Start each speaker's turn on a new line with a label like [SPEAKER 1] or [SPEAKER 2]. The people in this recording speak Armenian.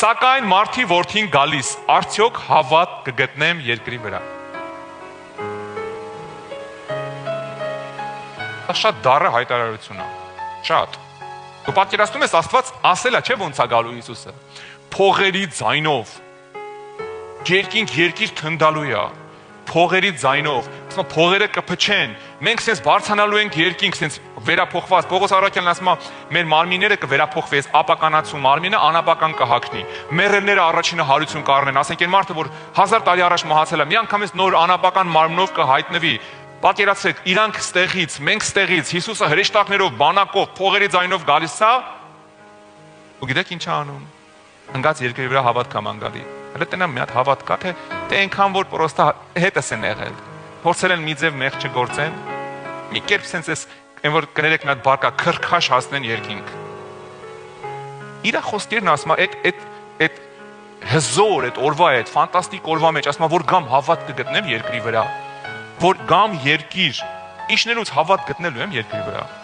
[SPEAKER 1] Սակայն մարդի որդին գալիս, արդյոք հավատ կգտնեմ երկրի վրա։ Շատ դառը հայտարարություն է, շատ։ Դու պատկերացնում ես Աստված ասել է, չէ՞ ոնց է գալու Հիսուսը։ Փողերի ձայնով, երկինք երկիր թնդալու է, փողերի ձայնով, փողերը կփչեն, մենք սենց բարձրանալու ենք երկինք, սենց վերափոխված, Պողոս առաքյալն ասում է, մեր մարմինները կվերափոխվի, ապականացու մարմինը անապական կհագնի, մեռելները առաջինը հարություն կառնեն, ասենք այն մարդը, որ 1000 տարի առաջ մահացել է, մի անգամից նոր անապական մարմնով կհայտնվի, պատկերացրեք, իրանք ստեղից, մենք ստեղից, Հիսուսը հրեշտակներով, բանակով, փողերի ձայնով գալիս է, ու գիտեք ինչ է անում, ընկած երկրի վրա հավատ կաման գալի։ Հələ տնամ մի հատ հավատ կա, թե այնքան որ պրոստա հետս են եղել, փորձել են մի ձև մեղ չգործեն, մի կերպ սենց էս, այն որ կներեք մի հատ բարկա քրքաշ հասնեն երկինք։ Իրա խոսքերն ասում է, այդ հզոր, այդ օրվա է, այդ ֆանտաստիկ օրվա մեջ, ասում է, որ գամ հավատ կգտնեմ երկրի վրա, որ գամ երկիր, իջնելուց հավատ գտնելու եմ երկրի վրա։